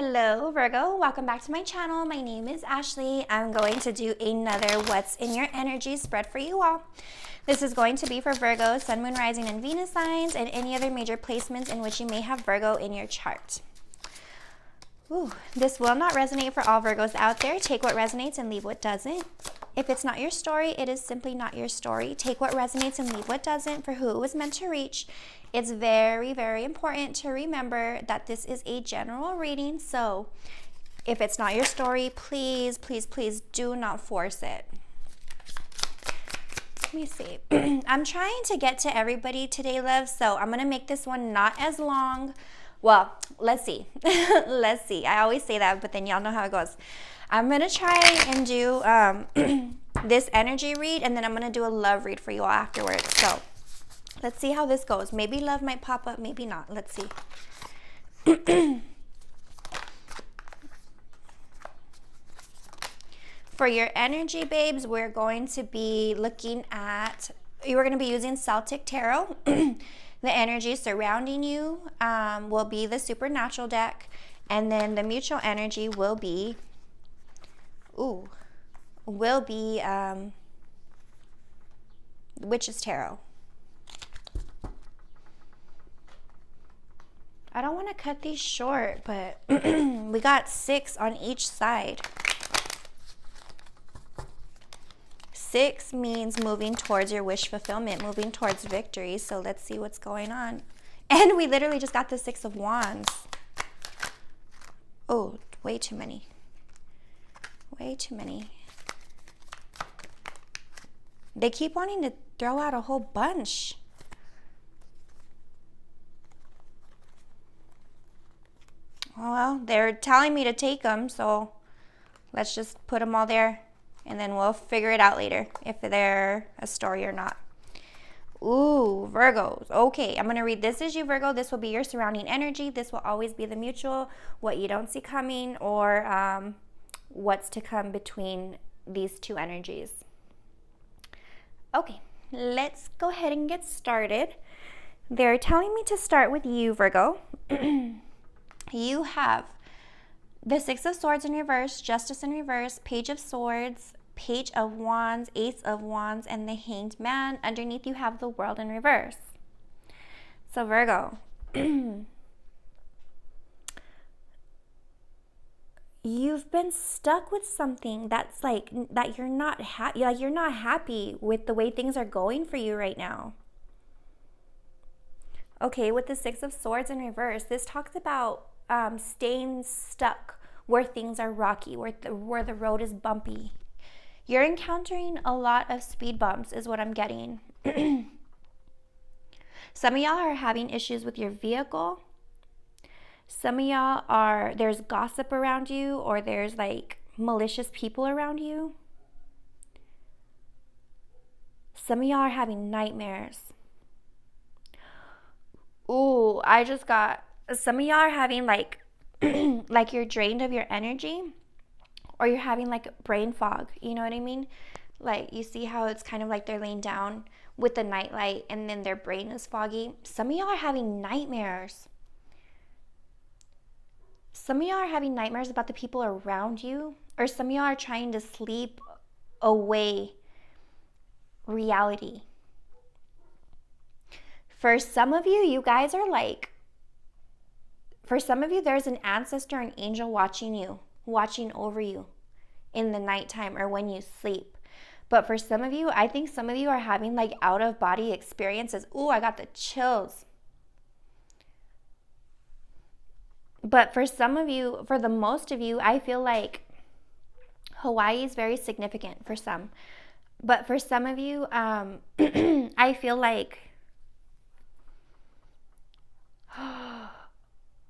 Hello Virgo, welcome back to my channel. My name is Ashley. I'm going to do another what's in your energy spread for you all. This is going to be for Virgo, Sun, Moon, Rising, and Venus signs, and any other major placements in which you may have Virgo in your chart. Ooh, this will not resonate for all Virgos out there. Take what resonates and leave what doesn't. If it's not your story, it is simply not your story. Take what resonates and leave what doesn't for who it was meant to reach. It's very, very important to remember that this is a general reading. So if it's not your story, please, please, please do not force it. Let me see. I'm trying to get to everybody today, love. So I'm going to make this one not as long. Well, let's see. Let's see. I always say that, but then y'all know how it goes. I'm going to try and do this energy read, and then I'm going to do a love read for you all afterwards. So let's see how this goes. Maybe love might pop up, maybe not. Let's see. For your energy, babes, we're going to be looking at, we're going to be using Celtic Tarot. The energy surrounding you will be the supernatural deck, and then the mutual energy will be, Witch's Tarot. I don't want to cut these short, but we got 6 on each side. 6 means moving towards your wish fulfillment, moving towards victory. So let's see what's going on. And we literally just got the 6 of Wands. Oh, way too many. Way too many. They keep wanting to throw out a whole bunch. Well, they're telling me to take them, so let's just put them all there. And then we'll figure it out later if they're a story or not. Ooh, Virgos. Okay, I'm going to read this as you, Virgo. This will be your surrounding energy. This will always be the mutual, what you don't see coming, or what's to come between these two energies. Okay, let's go ahead and get started. They're telling me to start with you, Virgo. You have the 6 of Swords in reverse, Justice in reverse, Page of Swords, Page of Wands, Ace of Wands, and the Hanged Man. Underneath you have the World in reverse. So Virgo, you've been stuck with something that's like that you're not happy. Like you're not happy with the way things are going for you right now. Okay, with the 6 of Swords in reverse, this talks about staying stuck where things are rocky, where the road is bumpy. You're encountering a lot of speed bumps is what I'm getting. Some of y'all are having issues with your vehicle. Some of y'all there's gossip around you, or there's like malicious people around you. Some of y'all are having nightmares. Ooh, I just got, some of y'all are having like, like you're drained of your energy, or you're having like brain fog. You know what I mean? Like you see how it's kind of like they're laying down with the nightlight and then their brain is foggy. Some of y'all are having nightmares. Some of y'all are having nightmares about the people around you, or some of y'all are trying to sleep away reality. For some of you, you guys are like, for some of you, there's an ancestor, an angel watching you, watching over you in the nighttime or when you sleep. But for some of you, I think some of you are having like out of body experiences. Ooh, I got the chills. But for some of you, for the most of you, I feel like Hawaii is very significant for some. But for some of you, I feel like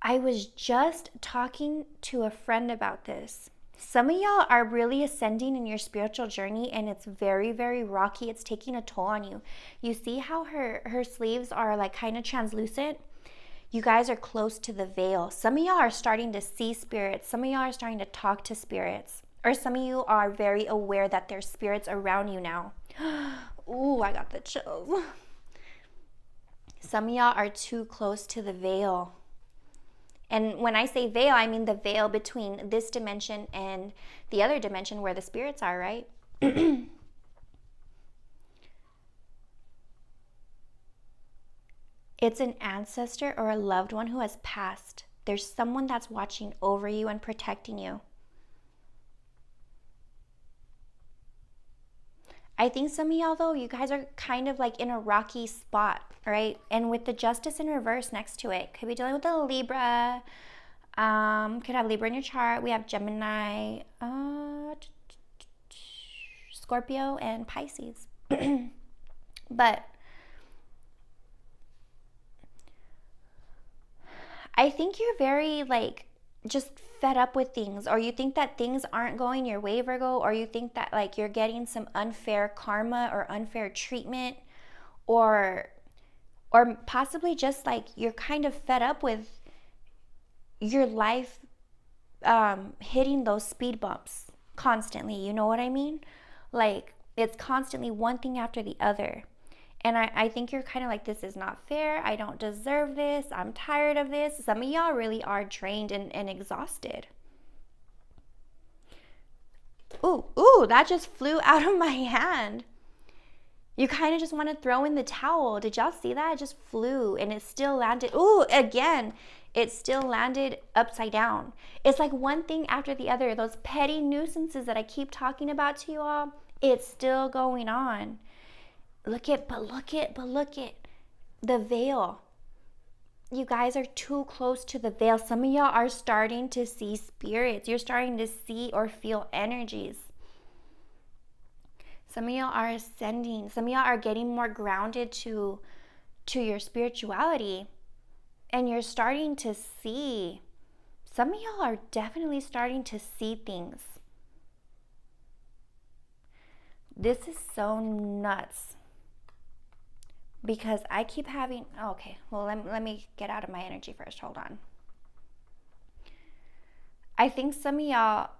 I was just talking to a friend about this. Some of y'all are really ascending in your spiritual journey, and it's very, very rocky. It's taking a toll on you. You see how her sleeves are like kind of translucent? You guys are close to the veil. Some of y'all are starting to see spirits. Some of y'all are starting to talk to spirits. Or some of you are very aware that there's spirits around you now. Ooh, I got the chills. Some of y'all are too close to the veil. And when I say veil, I mean the veil between this dimension and the other dimension where the spirits are, right? It's an ancestor or a loved one who has passed. There's someone that's watching over you and protecting you. I think some of y'all, though, you guys are kind of like in a rocky spot, right? And with the Justice in reverse next to it, could be dealing with a Libra. Could have Libra in your chart. We have Gemini, Scorpio, and Pisces. But I think you're very like just fed up with things, or you think that things aren't going your way, Virgo, or you think that like you're getting some unfair karma or unfair treatment, or possibly just like you're kind of fed up with your life hitting those speed bumps constantly. You know what I mean? Like it's constantly one thing after the other. And I think you're kind of like, this is not fair. I don't deserve this. I'm tired of this. Some of y'all really are drained and exhausted. Ooh, that just flew out of my hand. You kind of just want to throw in the towel. Did y'all see that? It just flew and it still landed. Ooh, again, it still landed upside down. It's like one thing after the other. Those petty nuisances that I keep talking about to you all, it's still going on. Look at the veil. You guys are too close to the veil. Some of y'all are starting to see spirits. You're starting to see or feel energies. Some of y'all are ascending. Some of y'all are getting more grounded to your spirituality. And you're starting to see. Some of y'all are definitely starting to see things. This is so nuts. Because I keep having, okay, well, let me get out of my energy first. Hold on. I think some of y'all,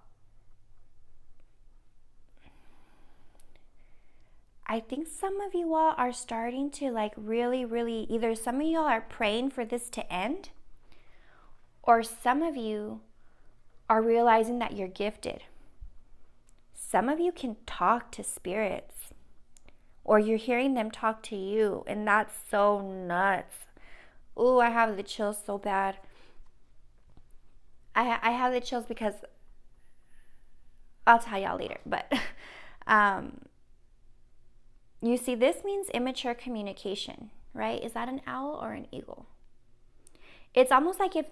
you all are starting to like really, really, either some of y'all are praying for this to end, or some of you are realizing that you're gifted. Some of you can talk to spirits. Or you're hearing them talk to you, and that's so nuts. Ooh, I have the chills so bad. I have the chills because I'll tell y'all later. But you see, this means immature communication, right? Is that an owl or an eagle? It's almost like if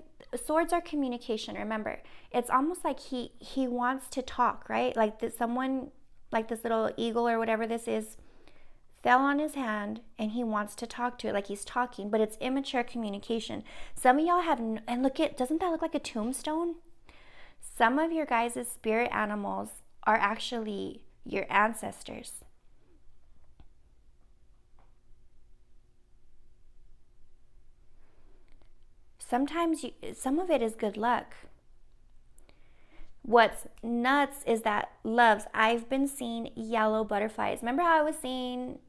swords are communication, remember, it's almost like he wants to talk, right? Like someone, like this little eagle or whatever this is, fell on his hand and he wants to talk to it like he's talking, but it's immature communication. Some of y'all have, and look at, doesn't that look like a tombstone? Some of your guys' spirit animals are actually your ancestors. Sometimes some of it is good luck. What's nuts is that, loves, I've been seeing yellow butterflies. Remember how I was seeing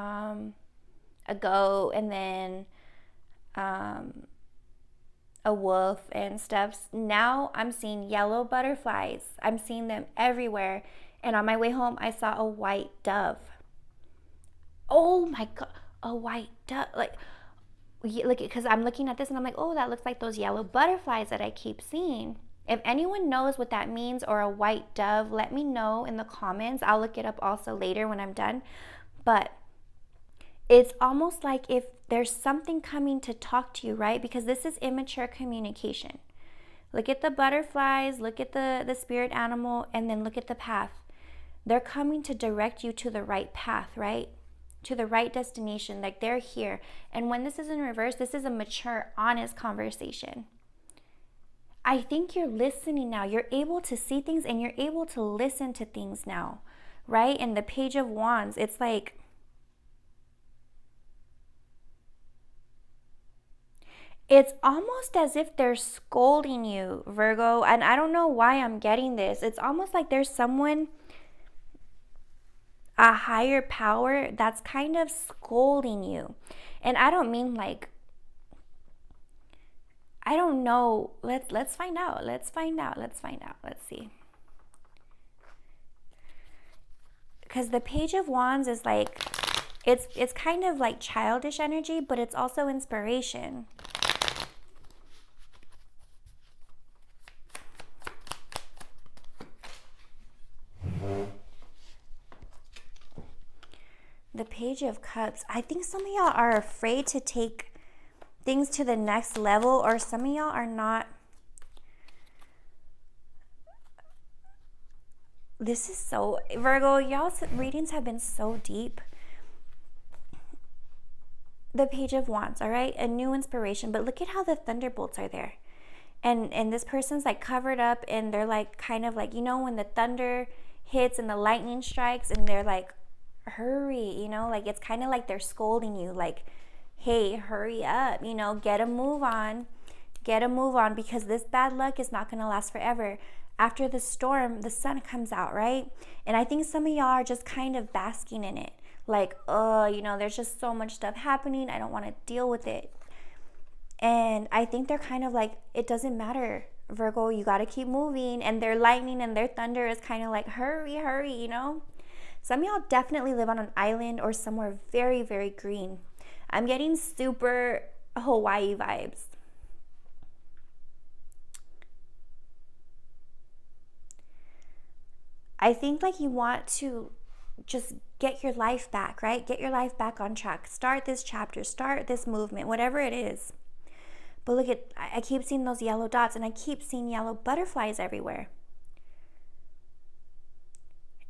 a goat and then a wolf and stuff? Now I'm seeing yellow butterflies. I'm seeing them everywhere. And on my way home, I saw a white dove. Oh my God, a white dove. Like, look, because I'm looking at this and I'm like, oh, that looks like those yellow butterflies that I keep seeing. If anyone knows what that means, or a white dove, let me know in the comments. I'll look it up also later when I'm done. But it's almost like if there's something coming to talk to you, right? Because this is immature communication. Look at the butterflies, look at the spirit animal, and then look at the path. They're coming to direct you to the right path, right? To the right destination, like they're here. And when this is in reverse, this is a mature, honest conversation. I think you're listening now. You're able to see things and you're able to listen to things now, right? And the Page of Wands, it's like, it's almost as if they're scolding you, Virgo. And I don't know why I'm getting this. It's almost like there's someone, a higher power, that's kind of scolding you. And I don't mean like, I don't know. Let's find out. Let's find out. Let's see. Because the Page of Wands is like, it's kind of like childish energy, but it's also inspiration. The Page of Cups. I think some of y'all are afraid to take things to the next level, or some of y'all are not. This is so, Virgo, y'all's readings have been so deep. The Page of Wands, all right? A new inspiration, but look at how the thunderbolts are there. And this person's like covered up, and they're like kind of like, you know, when the thunder hits and the lightning strikes, and they're like, hurry, you know, like it's kind of like they're scolding you, like, hey, hurry up, you know, get a move on, because this bad luck is not going to last forever. After the storm, the sun comes out, right? And I think some of y'all are just kind of basking in it. Like, oh, you know, there's just so much stuff happening. I don't want to deal with it. And I think they're kind of like, it doesn't matter, Virgo, you got to keep moving. And their lightning and their thunder is kind of like, hurry, you know? Some of y'all definitely live on an island or somewhere very, very green. I'm getting super Hawaii vibes. I think like you want to just get your life back, right? Get your life back on track. Start this chapter, start this movement, whatever it is. But look at, I keep seeing those yellow dots, and I keep seeing yellow butterflies everywhere.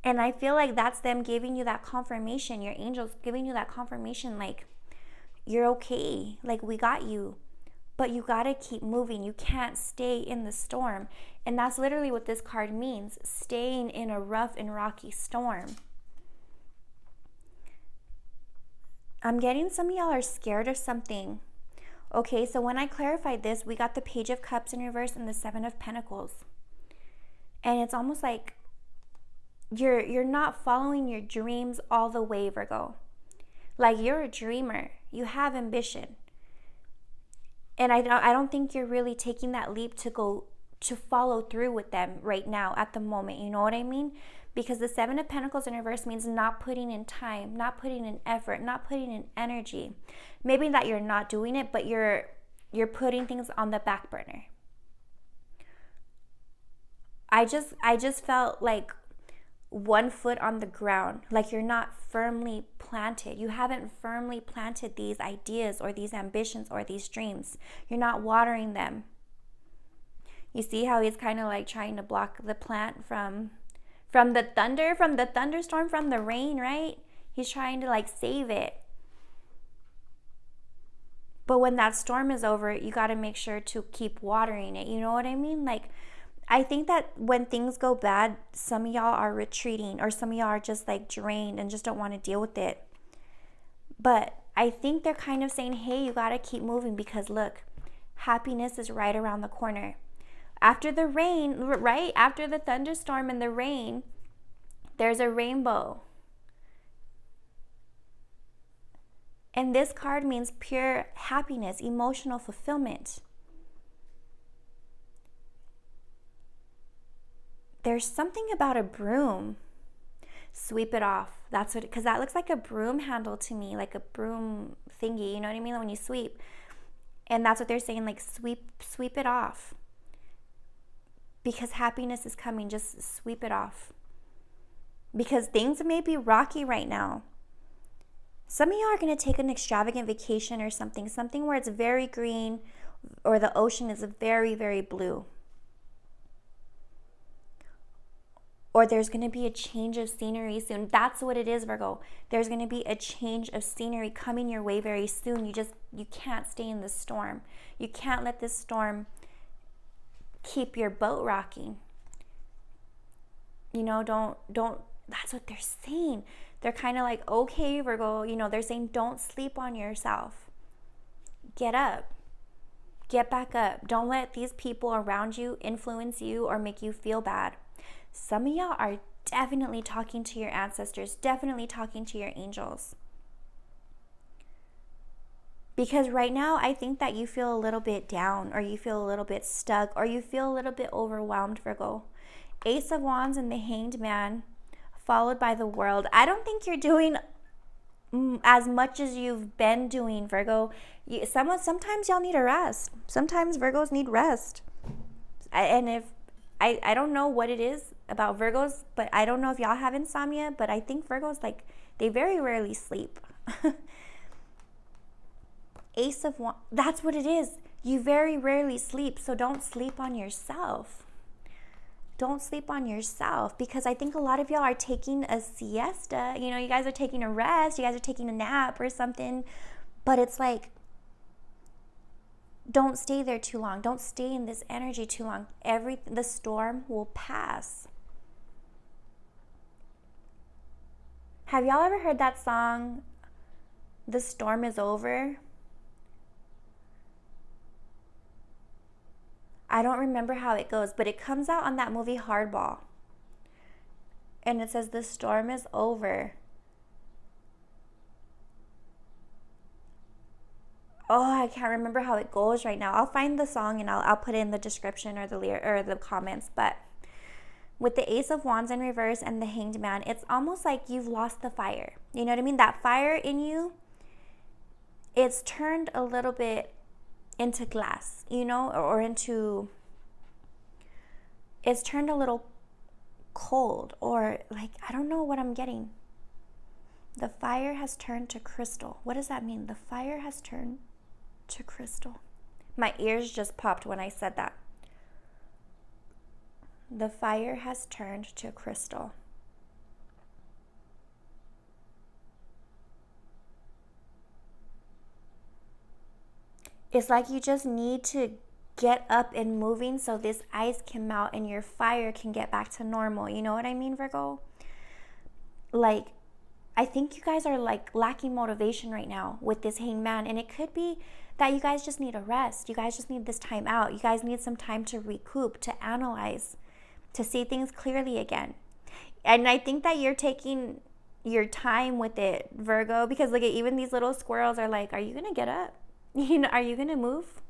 And I feel like that's them giving you that confirmation, your angels giving you that confirmation, like, you're okay, like, we got you. But you got to keep moving. You can't stay in the storm. And that's literally what this card means, staying in a rough and rocky storm. I'm getting some of y'all are scared of something. Okay, so when I clarified this, we got the Page of Cups in reverse and the Seven of Pentacles. And it's almost like you're not following your dreams all the way, Virgo. Like, you're a dreamer. You have ambition. And I don't think you're really taking that leap to follow through with them right now at the moment. You know what I mean? Because the Seven of Pentacles in reverse means not putting in time, not putting in effort, not putting in energy. Maybe that you're not doing it, but you're putting things on the back burner. I just felt like one foot on the ground, like you're not firmly planted. You haven't firmly planted these ideas or these ambitions or these dreams. You're not watering them. You see how he's kind of like trying to block the plant from the thunder, from the thunderstorm, from the rain, right? He's trying to like save it. But when that storm is over, you got to make sure to keep watering it. You know what I mean? Like, I think that when things go bad, some of y'all are retreating, or some of y'all are just like drained and just don't want to deal with it. But I think they're kind of saying, hey, you got to keep moving, because look, happiness is right around the corner. After the rain, right? After the thunderstorm and the rain, there's a rainbow. And this card means pure happiness, emotional fulfillment. There's something about a broom. Sweep it off. That's what, because that looks like a broom handle to me, like a broom thingy. You know what I mean? When you sweep. And that's what they're saying, like sweep it off. Because happiness is coming. Just sweep it off. Because things may be rocky right now. Some of y'all are going to take an extravagant vacation or something where it's very green, or the ocean is very, very blue. Or there's going to be a change of scenery soon. That's what it is, Virgo. There's going to be a change of scenery coming your way very soon. You can't stay in the storm. You can't let this storm keep your boat rocking. You know, don't, that's what they're saying. They're kind of like, okay, Virgo, you know, they're saying don't sleep on yourself. Get up. Get back up. Don't let these people around you influence you or make you feel bad. Some of y'all are definitely talking to your ancestors, definitely talking to your angels. Because right now, I think that you feel a little bit down, or you feel a little bit stuck, or you feel a little bit overwhelmed, Virgo. Ace of Wands and the Hanged Man, followed by the World. I don't think you're doing as much as you've been doing, Virgo. Sometimes y'all need a rest. Sometimes Virgos need rest. And if I don't know what it is about Virgos, but I don't know if y'all have insomnia, but I think Virgos, like, they very rarely sleep. Ace of Wands, that's what it is. You very rarely sleep, so don't sleep on yourself. Don't sleep on yourself, because I think a lot of y'all are taking a siesta. You know, you guys are taking a rest, you guys are taking a nap or something, but it's like, don't stay there too long. Don't stay in this energy too long. The storm will pass. Have y'all ever heard that song, "The Storm is Over"? I don't remember how it goes, but it comes out on that movie Hardball. And it says, "The storm is over." Oh, I can't remember how it goes right now. I'll find the song and I'll put it in the description or the comments. But with the Ace of Wands in reverse and the Hanged Man, it's almost like you've lost the fire. You know what I mean? That fire in you, it's turned a little bit into glass, you know, or into, it's turned a little cold, or like, I don't know what I'm getting. The fire has turned to crystal. What does that mean? The fire has turned to crystal. My ears just popped when I said that. The fire has turned to crystal. It's like you just need to get up and moving so this ice can melt and your fire can get back to normal. You know what I mean, Virgo? Like, I think you guys are like lacking motivation right now with this Hanged Man, and it could be that you guys just need a rest. You guys just need this time out. You guys need some time to recoup, to analyze, to see things clearly again. And I think that you're taking your time with it, Virgo, because look at, even these little squirrels are like, are you gonna get up? You know, are you gonna move?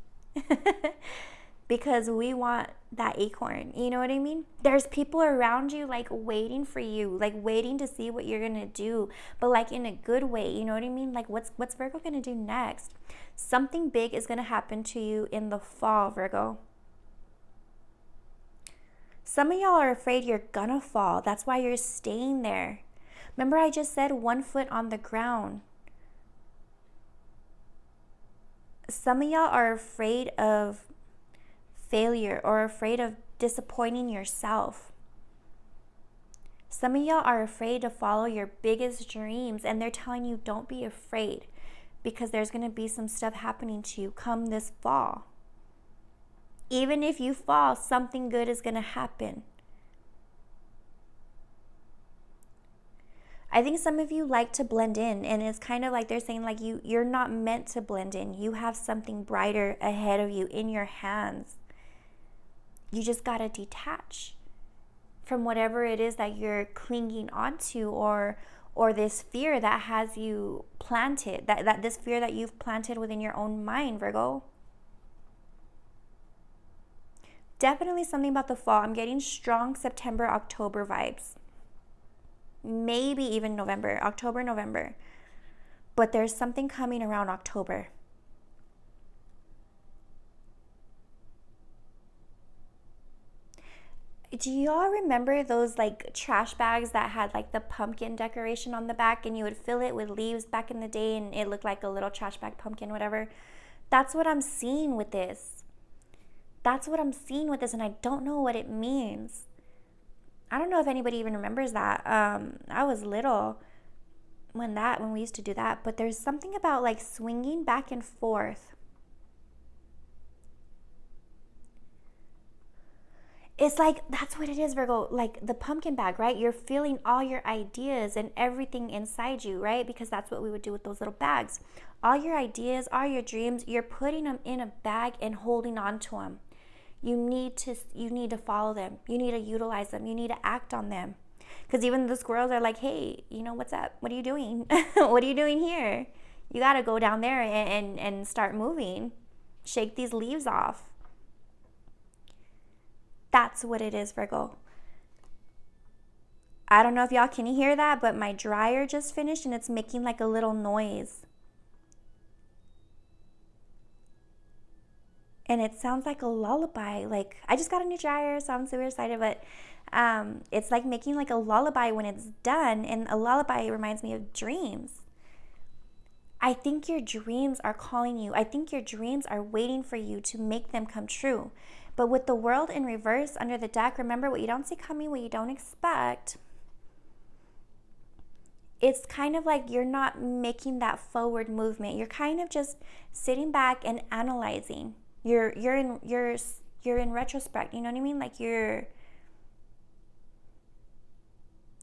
Because we want that acorn. You know what I mean? There's people around you like waiting for you, like waiting to see what you're gonna do, but like in a good way. You know what I mean? Like what's Virgo gonna do next? Something big is gonna happen to you in the fall, Virgo. Some of y'all are afraid you're gonna fall. That's why you're staying there. Remember, I just said 1 foot on the ground. Some of y'all are afraid of failure or afraid of disappointing yourself. Some of y'all are afraid to follow your biggest dreams, and they're telling you don't be afraid, because there's going to be some stuff happening to you come this fall. Even if you fall, something good is going to happen. I think some of you like to blend in, and it's kind of like they're saying like you're not meant to blend in. You have something brighter ahead of you in your hands. You just got to detach from whatever it is that you're clinging onto, or this fear that has you planted, that this fear that you've planted within your own mind, Virgo. Definitely something about the fall. I'm getting strong September, October vibes. Maybe even November, October, November. But there's something coming around October. Do y'all remember those like trash bags that had like the pumpkin decoration on the back, and you would fill it with leaves back in the day and it looked like a little trash bag pumpkin, whatever? That's what I'm seeing with this. That's what I'm seeing with this, and I don't know what it means. I don't know if anybody even remembers that. I was little when we used to do that, but there's something about like swinging back and forth. It's like, that's what it is, Virgo, like the pumpkin bag, right? You're feeling all your ideas and everything inside you, right? Because that's what we would do with those little bags. All your ideas, all your dreams, you're putting them in a bag and holding on to them. You need to follow them. You need to utilize them. You need to act on them. Because even the squirrels are like, hey, you know, what's up? What are you doing? What are you doing here? You got to go down there and start moving. Shake these leaves off. That's what it is, Virgo. I don't know if y'all can hear that, but my dryer just finished and it's making like a little noise. And it sounds like a lullaby. Like, I just got a new dryer, so I'm super excited, but it's like making like a lullaby when it's done. And a lullaby reminds me of dreams. I think your dreams are calling you. I think your dreams are waiting for you to make them come true. But with the world in reverse under the deck, remember, what you don't see coming, what you don't expect, it's kind of like you're not making that forward movement. You're kind of just sitting back and analyzing. You're in retrospect, you know what I mean? Like you're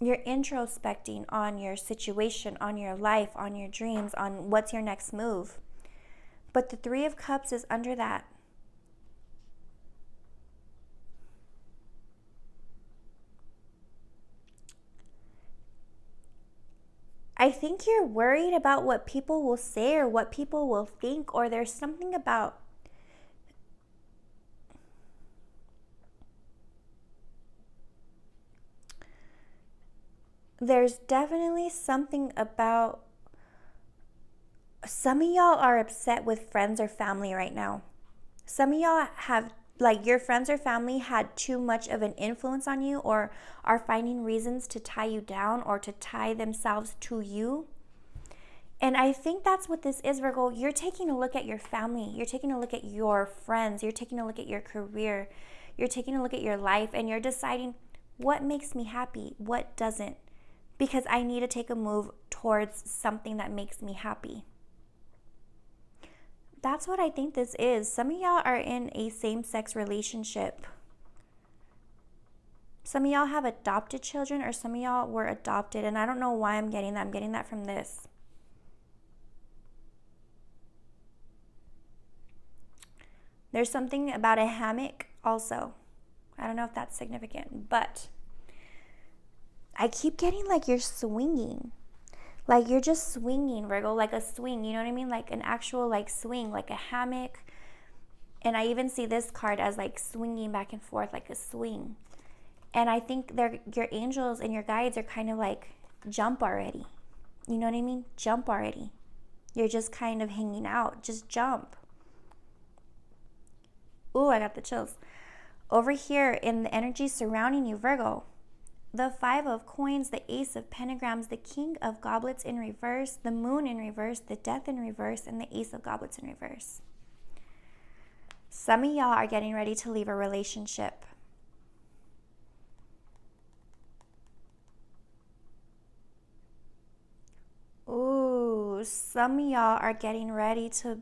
introspecting on your situation, on your life, on your dreams, on what's your next move. But the Three of Cups is under that. I think you're worried about what people will say or what people will think, or there's something about there's definitely something about some of y'all are upset with friends or family right now. Some of y'all have, like, your friends or family had too much of an influence on you, or are finding reasons to tie you down or to tie themselves to you. And I think that's what this is, Virgo. You're taking a look at your family. You're taking a look at your friends. You're taking a look at your career. You're taking a look at your life, and you're deciding what makes me happy, what doesn't, because I need to take a move towards something that makes me happy. That's what I think this is. Some of y'all are in a same-sex relationship. Some of y'all have adopted children, or some of y'all were adopted, and I don't know why I'm getting that. I'm getting that from this. There's something about a hammock also. I don't know if that's significant, but I keep getting like you're swinging. Like you're just swinging, Virgo, like a swing. You know what I mean? Like an actual like swing, like a hammock. And I even see this card as like swinging back and forth, like a swing. And I think your angels and your guides are kind of like, jump already. You know what I mean? Jump already. You're just kind of hanging out. Just jump. Ooh, I got the chills. Over here in the energy surrounding you, Virgo, the Five of Coins, the Ace of Pentagrams, the King of Goblets in reverse, the Moon in reverse, the Death in reverse, and the Ace of Goblets in reverse. Some of y'all are getting ready to leave a relationship. Ooh, some of y'all are getting ready to,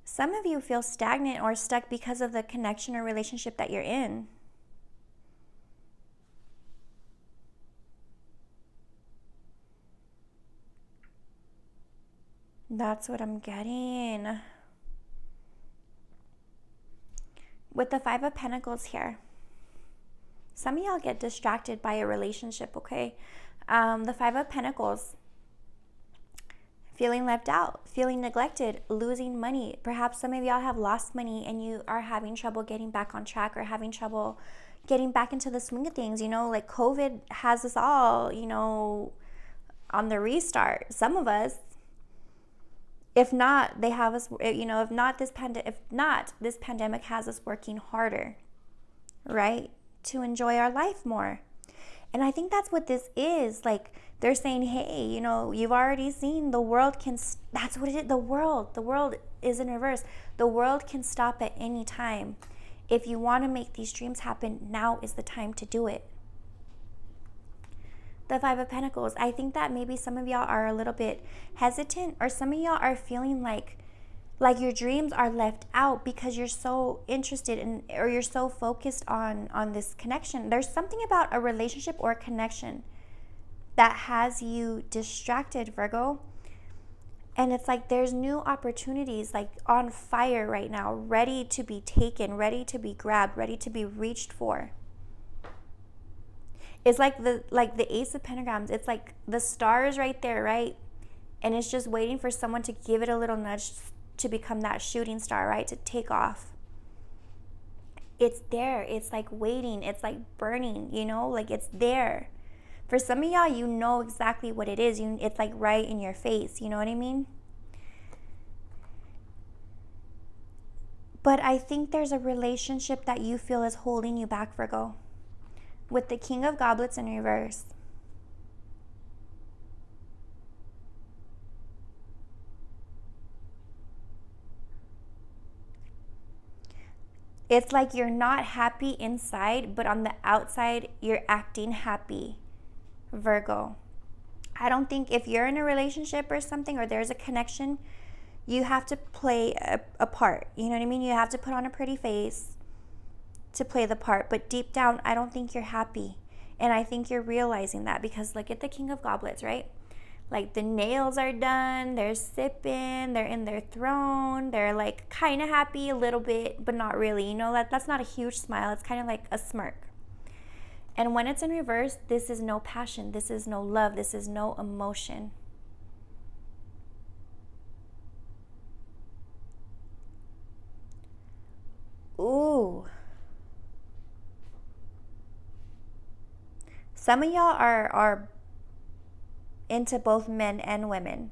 some of you feel stagnant or stuck because of the connection or relationship that you're in. That's what I'm getting. With the Five of Pentacles here, some of y'all get distracted by a relationship, okay? The Five of Pentacles, feeling left out, feeling neglected, losing money. Perhaps some of y'all have lost money and you are having trouble getting back on track, or having trouble getting back into the swing of things. You know, like COVID has us all, you know, on the restart. Some of us, if not, they have us, you know, if not, this pandemic has us working harder, right? To enjoy our life more. And I think that's what this is. Like, they're saying, hey, you know, you've already seen the world can, that's what it is. The world is in reverse. The world can stop at any time. If you want to make these dreams happen, now is the time to do it. The Five of Pentacles, I think that maybe some of y'all are a little bit hesitant, or some of y'all are feeling like your dreams are left out because you're so interested in, or you're so focused on this connection. There's something about a relationship or a connection that has you distracted, Virgo. And it's like there's new opportunities like on fire right now, ready to be taken, ready to be grabbed, ready to be reached for. It's like the Ace of Pentagrams. It's like the star is right there, right? And it's just waiting for someone to give it a little nudge to become that shooting star, right? To take off. It's there. It's like waiting. It's like burning, you know, like it's there. For some of y'all, you know exactly what it is. It's like right in your face. You know what I mean? But I think there's a relationship that you feel is holding you back, Virgo, with the King of Goblets in reverse. It's like you're not happy inside, but on the outside, you're acting happy, Virgo. I don't think if you're in a relationship or something, or there's a connection, you have to play a part. You know what I mean? You have to put on a pretty face to play the part. But deep down, I don't think you're happy. And I think you're realizing that, because look at the King of Goblets, right? Like the nails are done, they're sipping, they're in their throne, they're like kind of happy a little bit, but not really. You know, that's not a huge smile. It's kind of like a smirk. And when it's in reverse, this is no passion, this is no love, this is no emotion. Ooh. Some of y'all are into both men and women.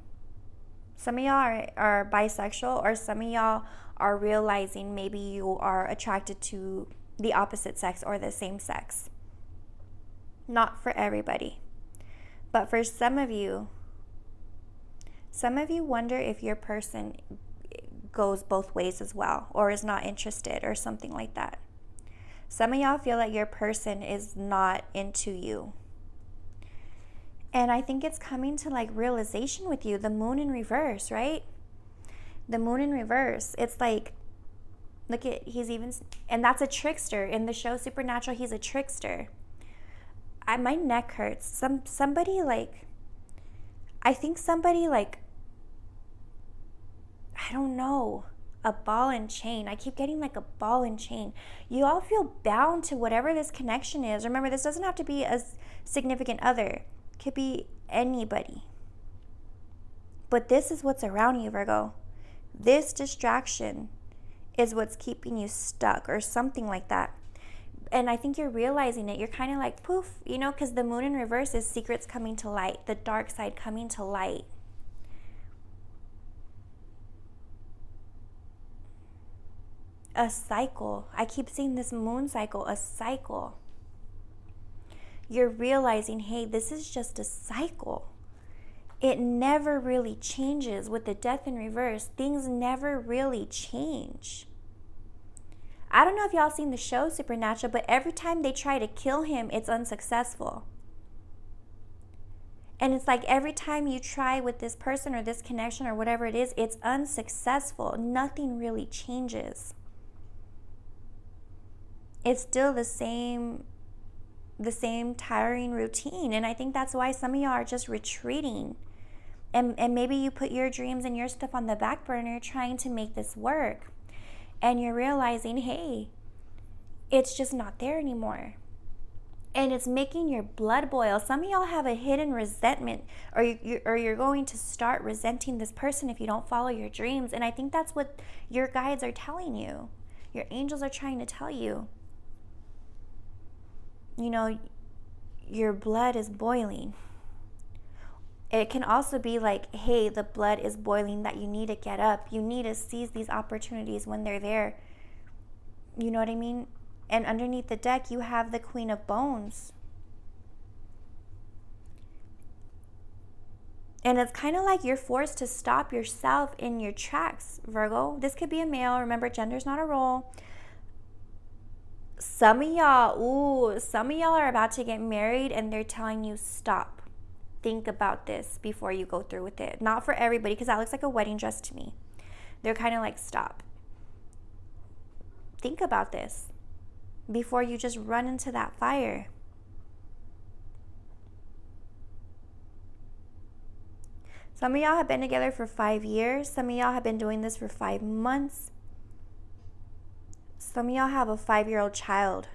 Some of y'all are bisexual, or some of y'all are realizing maybe you are attracted to the opposite sex or the same sex. Not for everybody. But for some of you wonder if your person goes both ways as well, or is not interested, or something like that. Some of y'all feel like your person is not into you. And I think it's coming to like realization with you. The moon in reverse, right? The moon in reverse. It's like, look at, he's even, and that's a trickster. In the show Supernatural, he's a trickster. My neck hurts. Somebody like, I think somebody like, I don't know, a ball and chain. I keep getting like a ball and chain. You all feel bound to whatever this connection is. Remember, this doesn't have to be a significant other. It could be anybody. But this is what's around you, Virgo. This distraction is what's keeping you stuck, or something like that. And I think you're realizing it. You're kind of like, poof, you know, because the moon in reverse is secrets coming to light, the dark side coming to light. A cycle. I keep seeing this moon cycle, a cycle. You're realizing, hey, this is just a cycle. It never really changes. With the death in reverse, things never really change. I don't know if y'all seen the show Supernatural, but every time they try to kill him, it's unsuccessful. And it's like every time you try with this person or this connection or whatever it is, it's unsuccessful. Nothing really changes. It's still the same tiring routine. And I think that's why some of y'all are just retreating. And maybe you put your dreams and your stuff on the back burner trying to make this work. And you're realizing, hey, it's just not there anymore. And it's making your blood boil. Some of y'all have a hidden resentment, or you're going to start resenting this person if you don't follow your dreams. And I think that's what your guides are telling you. Your angels are trying to tell you. You know, your blood is boiling. It can also be like, hey, the blood is boiling, that you need to get up. You need to seize these opportunities when they're there. You know what I mean? And underneath the deck, you have the Queen of Bones. And it's kind of like you're forced to stop yourself in your tracks, Virgo. This could be a male. Remember, gender's not a role. Some of y'all are about to get married and they're telling you, stop. Think about this before you go through with it. Not for everybody, because that looks like a wedding dress to me. They're kind of like, stop. Think about this before you just run into that fire. Some of y'all have been together for 5 years. Some of y'all have been doing this for 5 months. Some of y'all have a 5-year-old child.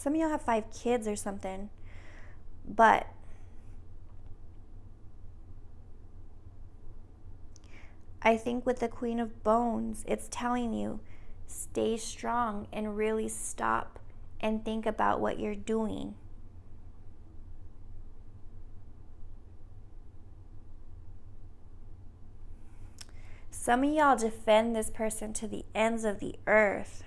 Some of y'all have 5 kids or something. But I think with the Queen of Bones, it's telling you, stay strong and really stop and think about what you're doing. Some of y'all defend this person to the ends of the earth.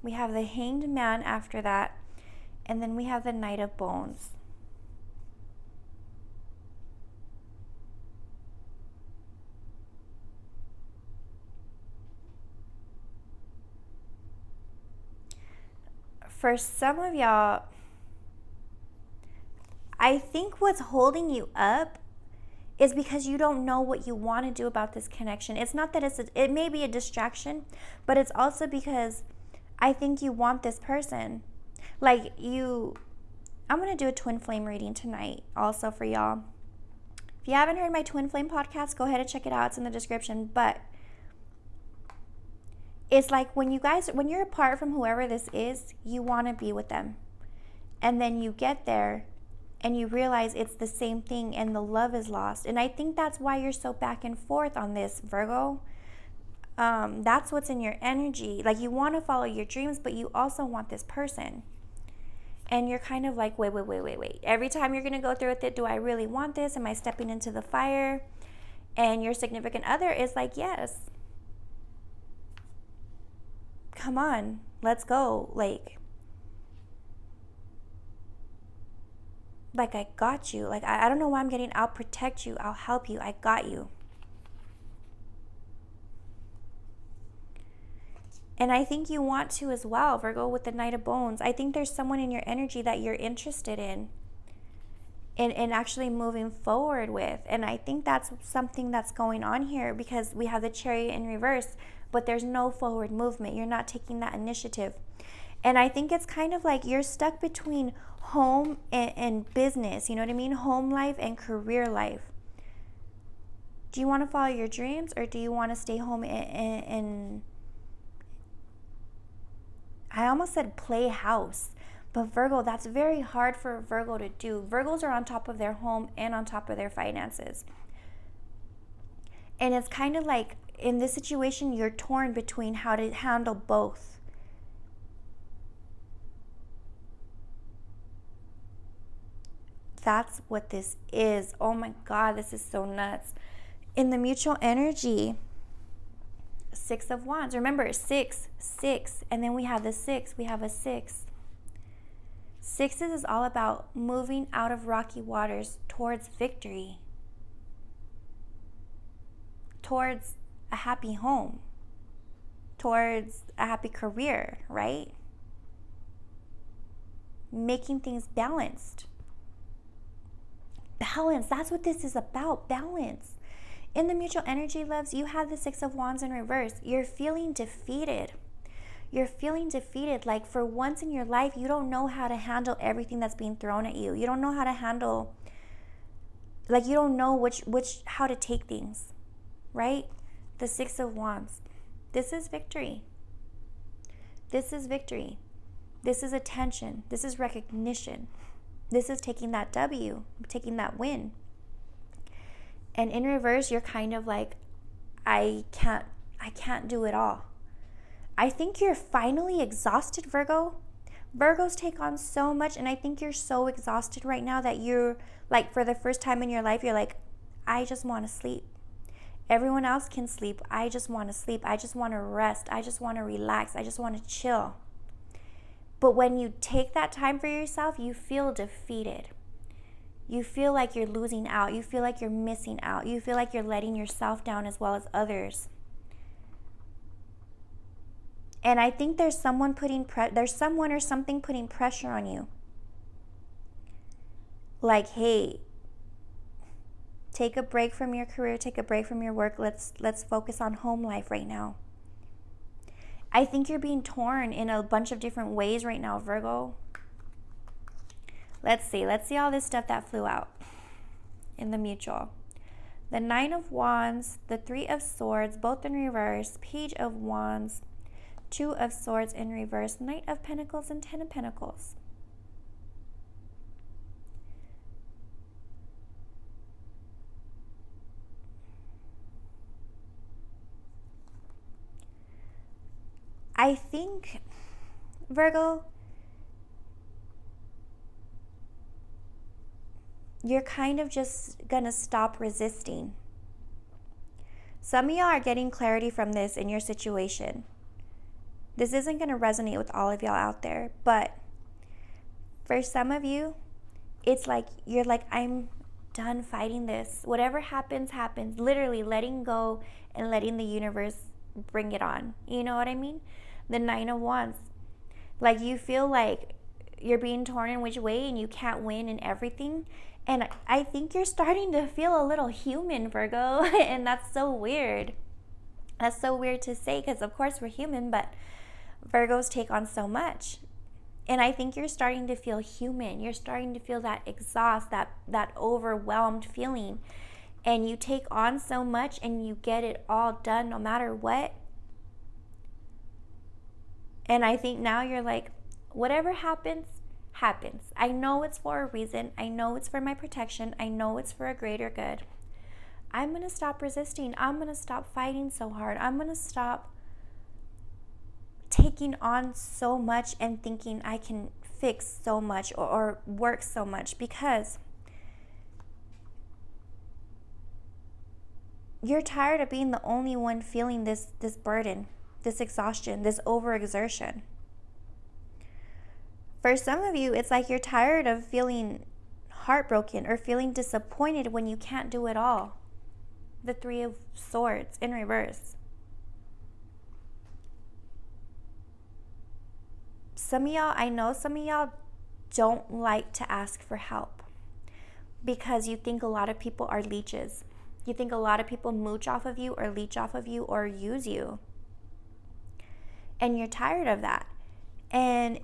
We have the Hanged Man after that, and then we have the Knight of Bones. For some of y'all, I think what's holding you up is because you don't know what you want to do about this connection. It's not that it may be a distraction, but it's also because I think you want this person. I'm going to do a twin flame reading tonight also for y'all. If you haven't heard my twin flame podcast, go ahead and check it out. It's in the description. But it's like when you're apart from whoever this is, you want to be with them. And then you get there and you realize it's the same thing and the love is lost. And I think that's why you're so back and forth on this, Virgo. That's what's in your energy. Like, you want to follow your dreams, but you also want this person. And you're kind of like, wait. Every time you're going to go through with it, do I really want this? Am I stepping into the fire? And your significant other is like, yes. Come on, let's go. Like I got you. Like, I don't know why I'm getting, I'll protect you. I'll help you. I got you. And I think you want to as well, Virgo, with the Knight of Bones. I think there's someone in your energy that you're interested in actually moving forward with. And I think that's something that's going on here, because we have the Chariot in reverse, but there's no forward movement. You're not taking that initiative. And I think it's kind of like you're stuck between home and business. You know what I mean? Home life and career life. Do you want to follow your dreams, or do you want to stay home and I almost said play house. But Virgo, that's very hard for a Virgo to do. Virgos are on top of their home and on top of their finances. And it's kind of like, in this situation, you're torn between how to handle both. That's what this is. Oh my God, this is so nuts. In the mutual energy, 6 of Wands. Remember, 6, and then we have the 6. We have a 6. 6s is all about moving out of rocky waters towards victory, towards a happy home, towards a happy career, right? Making things balanced. Balance, that's what this is about, balance. In the mutual energy, loves, you have the 6 of Wands in reverse. You're feeling defeated. You're feeling defeated. Like, for once in your life, you don't know how to handle everything that's being thrown at you. You don't know how to handle, like, you don't know how to take things, right? The 6 of Wands. This is victory. This is victory. This is attention. This is recognition. This is taking that W, taking that win. And in reverse, you're kind of like, I can't do it all. I think you're finally exhausted, Virgo. Virgos take on so much, and I think you're so exhausted right now that you're like, for the first time in your life, you're like, I just want to sleep. Everyone else can sleep. I just want to sleep. I just want to rest. I just want to relax. I just want to chill. But when you take that time for yourself, you feel defeated. You feel like you're losing out. You feel like you're missing out. You feel like you're letting yourself down as well as others. And I think there's someone or something putting pressure on you. Like, hey, take a break from your career, take a break from your work. Let's focus on home life right now. I think you're being torn in a bunch of different ways right now, Virgo. Let's see all this stuff that flew out in the mutual. the Nine of Wands, the Three of Swords, both in reverse, Page of Wands, Two of Swords in reverse, Knight of Pentacles, and Ten of Pentacles. I think, Virgo, you're kind of just gonna stop resisting. Some of y'all are getting clarity from this in your situation. This isn't gonna resonate with all of y'all out there, but for some of you, it's like you're like, I'm done fighting this. Whatever happens, happens. Literally letting go and letting the universe bring it on. You know what I mean? The Nine of Wands. Like you feel like you're being torn in which way and you can't win in everything. And I think you're starting to feel a little human, Virgo. And that's so weird. That's so weird to say because, of course, we're human, but Virgos take on so much. And I think you're starting to feel human. You're starting to feel that exhaust, that overwhelmed feeling. And you take on so much and you get it all done no matter what. And I think now you're like, whatever happens, happens. I know it's for a reason. I know it's for my protection. I know it's for a greater good. I'm going to stop resisting. I'm going to stop fighting so hard. I'm going to stop taking on so much and thinking I can fix so much or work so much, because you're tired of being the only one feeling this burden, this exhaustion, this overexertion. For some of you, it's like you're tired of feeling heartbroken or feeling disappointed when you can't do it all. The Three of Swords in reverse. Some of y'all, I know some of y'all don't like to ask for help because you think a lot of people are leeches. You think a lot of people mooch off of you or leech off of you or use you. And you're tired of that. And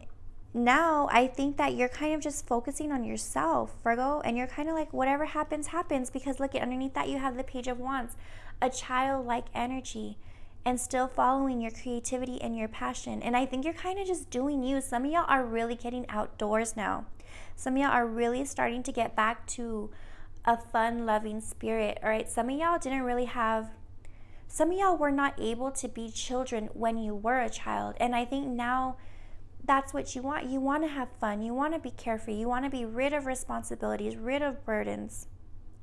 now I think that you're kind of just focusing on yourself, Virgo, and you're kind of like, whatever happens, happens, because look, underneath that you have the Page of Wands, a childlike energy, and still following your creativity and your passion. And I think you're kind of just doing you. Some of y'all are really getting outdoors now. Some of y'all are really starting to get back to a fun, loving spirit, all right? Some of y'all some of y'all were not able to be children when you were a child. And I think now that's what you want. You want to have fun. You want to be carefree. You want to be rid of responsibilities, rid of burdens.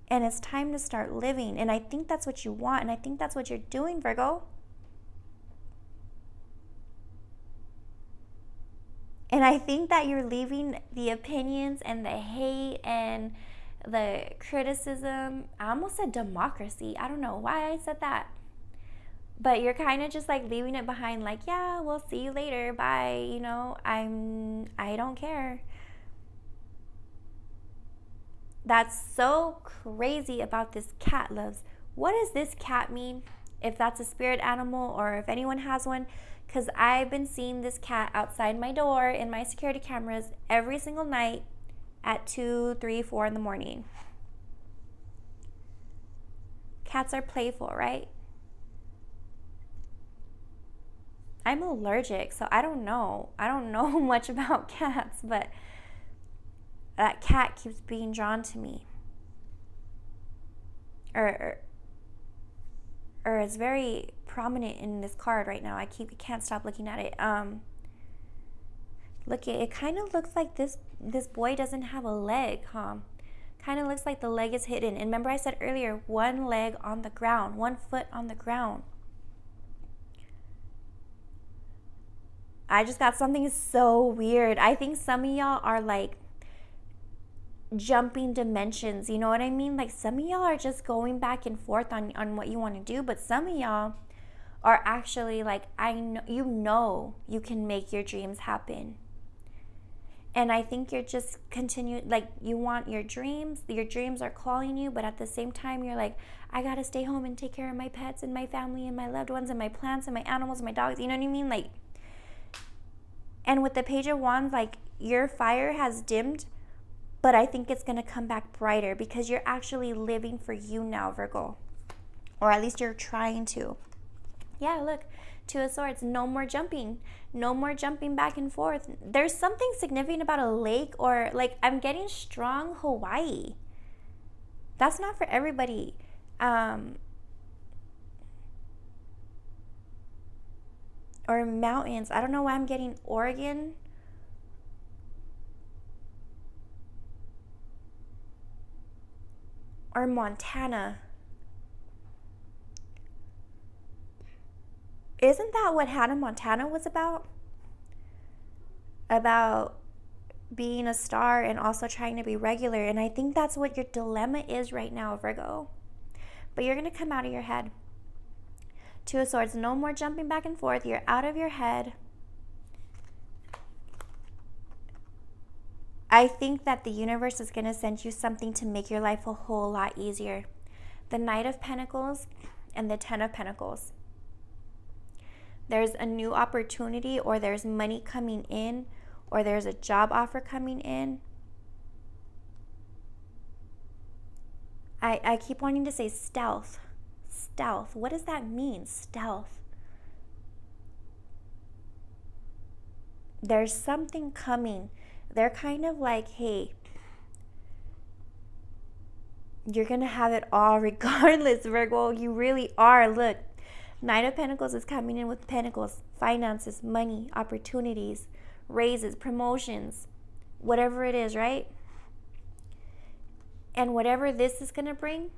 And it's time to start living. And I think that's what you want. And I think that's what you're doing, Virgo. And I think that you're leaving the opinions and the hate and the criticism. I almost said democracy. I don't know why I said that. But you're kind of just like leaving it behind, like, yeah, we'll see you later. Bye. You know, I don't care. That's so crazy about this cat, loves. What does this cat mean? If that's a spirit animal or if anyone has one. Because I've been seeing this cat outside my door in my security cameras every single night at 2, 3, 4 in the morning. Cats are playful, right? I'm allergic, so I don't know. I don't know much about cats, but that cat keeps being drawn to me. Or it's very prominent in this card right now. I can't stop looking at it. Look, it kind of looks like this boy doesn't have a leg, huh? Kind of looks like the leg is hidden. And remember I said earlier, one leg on the ground, 1 foot on the ground. I just got something so weird. I think some of y'all are like jumping dimensions, you know what I mean? Like some of y'all are just going back and forth on what you want to do, but some of y'all are actually like, I know you can make your dreams happen. And I think you're just like you want your dreams are calling you, but at the same time you're like, I gotta stay home and take care of my pets and my family and my loved ones and my plants and my animals and my dogs, you know what I mean? Like, and with the Page of Wands, like your fire has dimmed, but I think it's going to come back brighter because you're actually living for you now, Virgo. Or at least you're trying to. Yeah, look, Two of Swords, no more jumping. No more jumping back and forth. There's something significant about a lake, or like I'm getting strong Hawaii. That's not for everybody. Or mountains. I don't know why I'm getting Oregon. Or Montana. Isn't that what Hannah Montana was about? About being a star and also trying to be regular. And I think that's what your dilemma is right now, Virgo. But you're going to come out of your head. Two of Swords, no more jumping back and forth. You're out of your head. I think that the universe is going to send you something to make your life a whole lot easier. The Knight of Pentacles and the Ten of Pentacles. There's a new opportunity, or there's money coming in, or there's a job offer coming in. I keep wanting to say stealth. Stealth. What does that mean? Stealth. There's something coming. They're kind of like, hey, you're going to have it all regardless, Virgo. You really are. Look, Knight of Pentacles is coming in with pentacles, finances, money, opportunities, raises, promotions, whatever it is, right? And whatever this is going to bring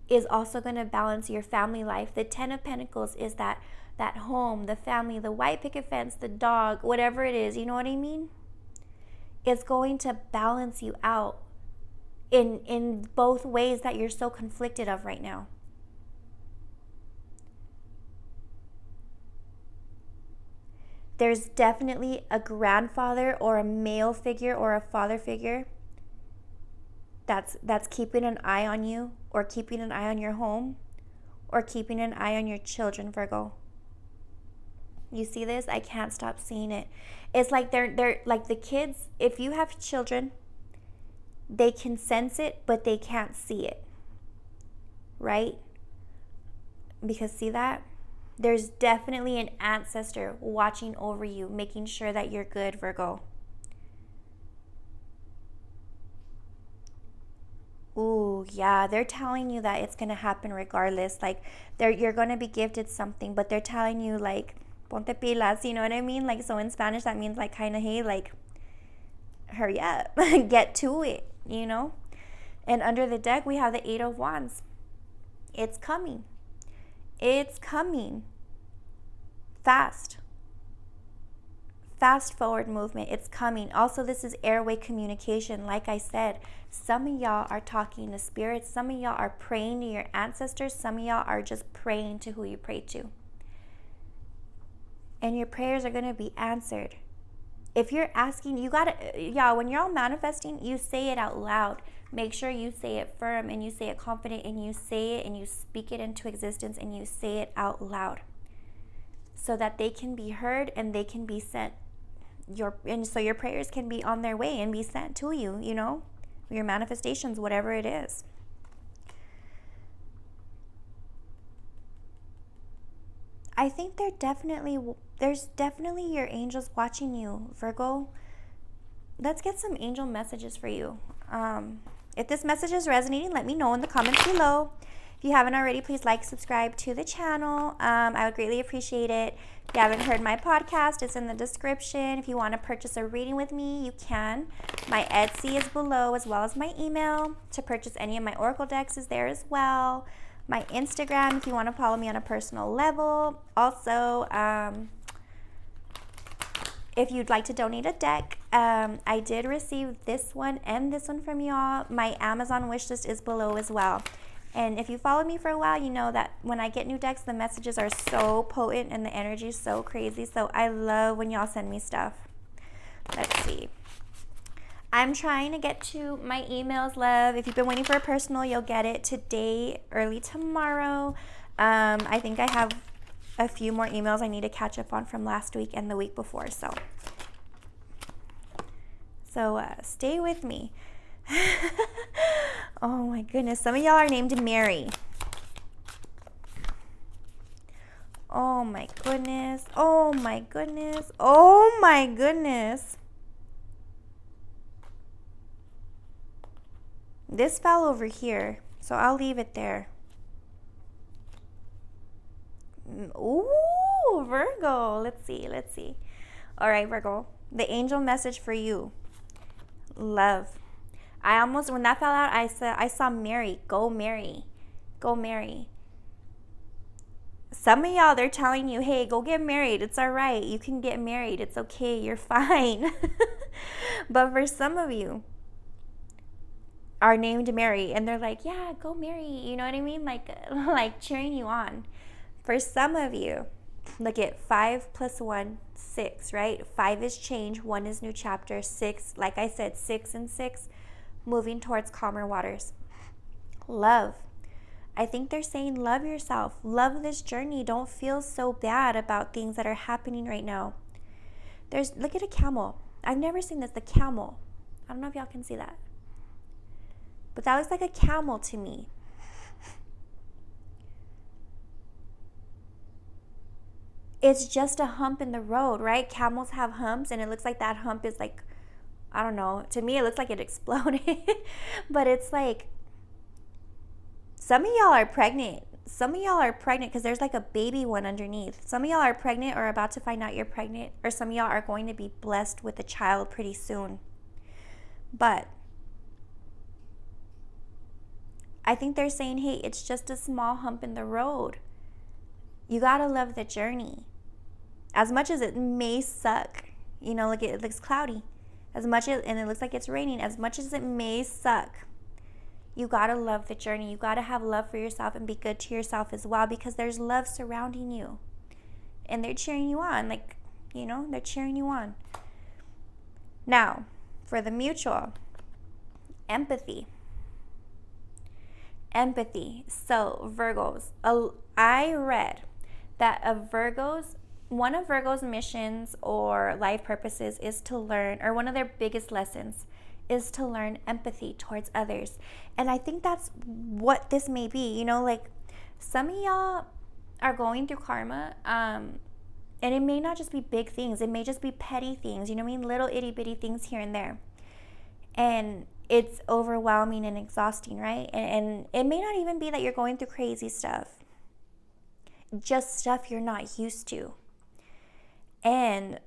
is also going to balance your family life. The Ten of Pentacles is that home, the family, the white picket fence, the dog, whatever it is, you know what I mean? It's going to balance you out in both ways that you're so conflicted of right now. There's definitely a grandfather or a male figure or a father figure that's keeping an eye on you, or keeping an eye on your home, or keeping an eye on your children, Virgo. You see this? I can't stop seeing it. It's like they're like the kids, if you have children, they can sense it, but they can't see it. Right? Because see that? There's definitely an ancestor watching over you, making sure that you're good, Virgo. Ooh, yeah, they're telling you that it's going to happen regardless. Like, you're going to be gifted something, but they're telling you, like, ponte pilas, you know what I mean? Like, so in Spanish, that means, like, kind of, hey, like, hurry up, get to it, you know? And under the deck, we have the Eight of Wands. It's coming. It's coming. Fast forward movement. It's coming. Also, this is airway communication. Like I said, some of y'all are talking to spirits. Some of y'all are praying to your ancestors. Some of y'all are just praying to who you pray to. And your prayers are going to be answered. If you're asking, you got to, y'all, when you're all manifesting, you say it out loud. Make sure you say it firm and you say it confident and you say it and you speak it into existence and you say it out loud so that they can be heard and they can be sent. And so your prayers can be on their way and be sent to you, you know, your manifestations, whatever it is. I think there's definitely your angels watching you, Virgo. Let's get some angel messages for you. If this message is resonating, let me know in the comments below. If you haven't already, please like, subscribe to the channel. I would greatly appreciate it. If you haven't heard my podcast, it's in the description. If you want to purchase a reading with me, you can. My Etsy is below, as well as my email. To purchase any of my oracle decks is there as well. My Instagram, if you want to follow me on a personal level. Also, if you'd like to donate a deck, I did receive this one and this one from y'all. My Amazon wishlist is below as well. And if you followed me for a while, you know that when I get new decks, the messages are so potent and the energy is so crazy. So I love when y'all send me stuff. Let's see. I'm trying to get to my emails, love. If you've been waiting for a personal, you'll get it today, early tomorrow. I think I have a few more emails I need to catch up on from last week and the week before. So stay with me. Oh my goodness. Some of y'all are named Mary. Oh my goodness. Oh my goodness. Oh my goodness. This fell over here, so I'll leave it there. Ooh, Virgo. Let's see. Let's see. All right, Virgo. The angel message for you. Love. I almost, when that fell out, I saw Mary. Go Mary. Go Mary. Some of y'all, they're telling you, hey, go get married. It's all right. You can get married. It's okay. You're fine. But for some of you are named Mary, and they're like, yeah, go marry. You know what I mean? Like cheering you on. For some of you, look at 5 + 1, 6, right? 5 is change. 1 is new chapter. 6, like I said, 6 and 6, moving towards calmer waters. Love. I think they're saying love yourself. Love this journey. Don't feel so bad about things that are happening right now. Look at a camel. I've never seen this, the camel. I don't know if y'all can see that. But that looks like a camel to me. It's just a hump in the road, right? Camels have humps, and it looks like that hump is like, I don't know. To me, it looks like it exploded. But it's like, some of y'all are pregnant. Some of y'all are pregnant because there's like a baby one underneath. Some of y'all are pregnant or about to find out you're pregnant. Or some of y'all are going to be blessed with a child pretty soon. But I think they're saying, hey, it's just a small hump in the road. You got to love the journey. As much as it may suck. You know, look, it looks cloudy. And it looks like it's raining. As much as it may suck, you got to love the journey. You got to have love for yourself and be good to yourself as well, because there's love surrounding you. And they're cheering you on. Like, you know, they're cheering you on. Now, for the mutual, empathy. Empathy. So, Virgos. I read that one of Virgo's missions or life purposes is to learn, or one of their biggest lessons is to learn empathy towards others. And I think that's what this may be. You know, like, some of y'all are going through karma, and it may not just be big things. It may just be petty things, you know what I mean? Little itty bitty things here and there. And it's overwhelming and exhausting, right? And it may not even be that you're going through crazy stuff. Just stuff you're not used to. And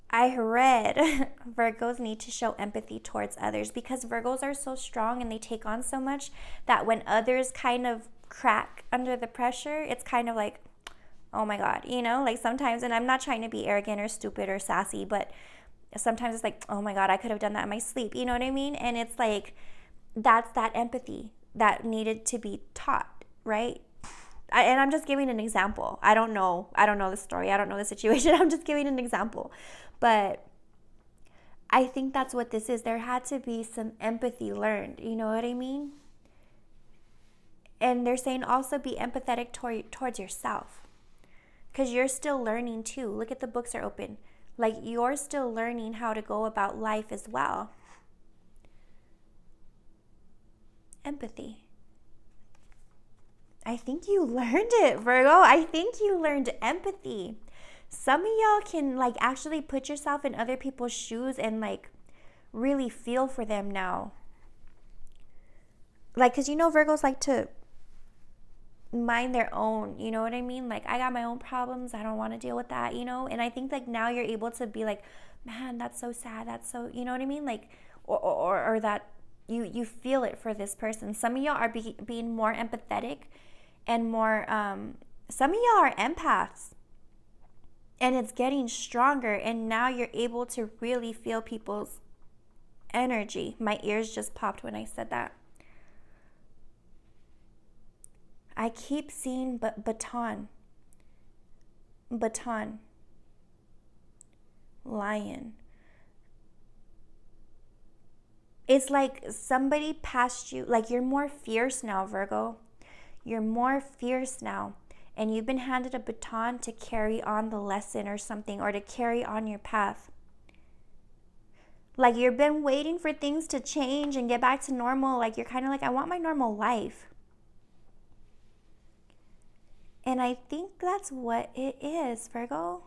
I read Virgos need to show empathy towards others, because Virgos are so strong and they take on so much that when others kind of crack under the pressure, it's kind of like, oh my God, you know, like sometimes, and I'm not trying to be arrogant or stupid or sassy, but sometimes it's like, oh my God, I could have done that in my sleep. You know what I mean? And it's like, that's that empathy that needed to be taught, right? And I'm just giving an example. I don't know the story. I don't know the situation. I'm just giving an example. But I think that's what this is. There had to be some empathy learned. You know what I mean? And they're saying also be empathetic towards yourself, because you're still learning too. Look at the books are open. Like, you're still learning how to go about life as well. Empathy. I think you learned it, Virgo. I think you learned empathy. Some of y'all can like actually put yourself in other people's shoes and like really feel for them now. Like, because you know Virgos like to mind their own, you know what I mean? Like, I got my own problems. I don't want to deal with that, you know? And I think like now you're able to be like, man, that's so sad. That's so, you know what I mean? Like, or that you feel it for this person. Some of y'all are being more empathetic and more, some of y'all are empaths. And it's getting stronger, and now you're able to really feel people's energy. My ears just popped when I said that. I keep seeing baton, lion. It's like somebody passed you, like you're more fierce now, Virgo. You're more fierce now. And you've been handed a baton to carry on the lesson or something, or to carry on your path. Like you've been waiting for things to change and get back to normal. Like you're kind of like, I want my normal life. And I think that's what it is, Virgo.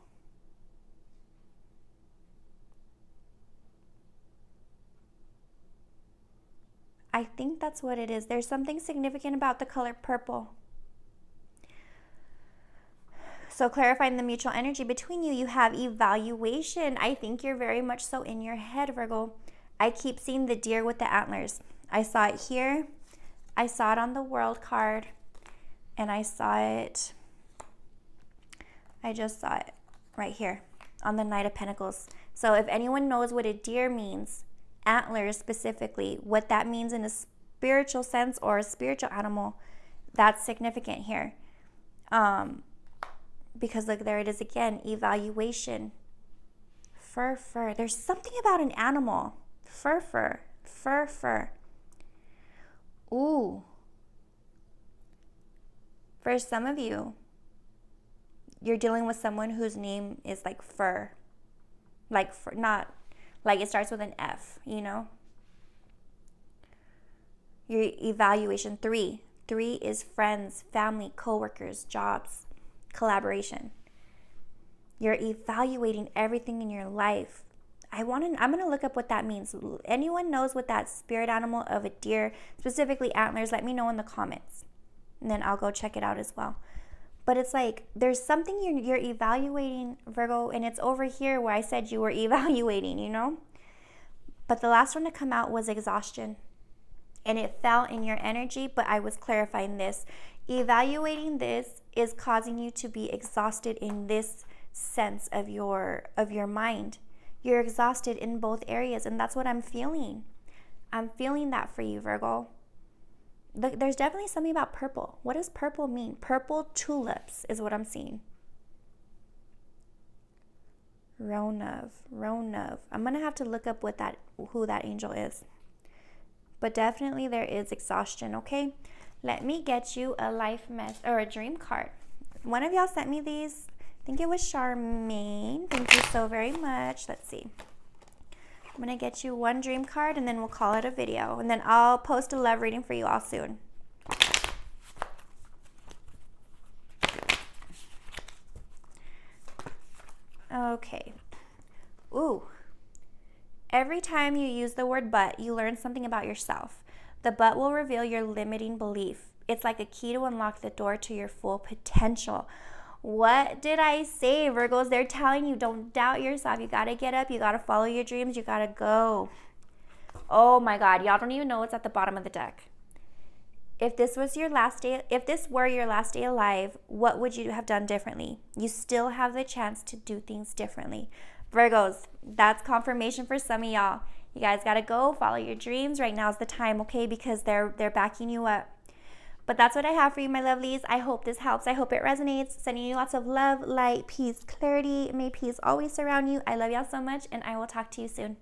I think that's what it is. There's something significant about the color purple. So clarifying the mutual energy between you, you have evaluation. I think you're very much so in your head, Virgo. I keep seeing the deer with the antlers. I saw it here. I saw it on the world card. And I just saw it right here on the Knight of Pentacles. So if anyone knows what a deer means, antlers specifically, what that means in a spiritual sense or a spiritual animal, that's significant here. Because look, there it is again, evaluation. Fur. There's something about an animal. Fur. Ooh. For some of you, you're dealing with someone whose name is like fur. Like fur, not like it starts with an F, you know? Your evaluation 3. 3 is friends, family, coworkers, jobs, collaboration. You're evaluating everything in your life. I'm going to look up what that means. Anyone knows what that spirit animal of a deer, specifically antlers, let me know in the comments. And then I'll go check it out as well. But it's like there's something you're evaluating, Virgo, and it's over here where I said you were evaluating, you know? But the last one to come out was exhaustion. And it fell in your energy, but I was clarifying this. Evaluating this is causing you to be exhausted in this sense of your mind. You're exhausted in both areas, and that's what I'm feeling. I'm feeling that for you, Virgo. There's definitely something about purple. What does purple mean? Purple tulips is what I'm seeing. Ronav. I'm going to have to look up who that angel is. But definitely there is exhaustion, okay? Let me get you a life or a dream card. One of y'all sent me these. I think it was Charmaine. Thank you so very much. Let's see. I'm going to get you one dream card and then we'll call it a video. And then I'll post a love reading for you all soon. Okay. Ooh. Every time you use the word but, you learn something about yourself. The but will reveal your limiting belief. It's like a key to unlock the door to your full potential. What did I say, Virgos? They're telling you, don't doubt yourself. You got to get up. You got to follow your dreams. You got to go. Oh my God. Y'all don't even know what's at the bottom of the deck. If this were your last day alive, what would you have done differently? You still have the chance to do things differently. Virgos, that's confirmation for some of y'all. You guys got to go follow your dreams. Right now is the time, okay? Because they're backing you up. But that's what I have for you, my lovelies. I hope this helps. I hope it resonates. Sending you lots of love, light, peace, clarity. May peace always surround you. I love y'all so much, and I will talk to you soon.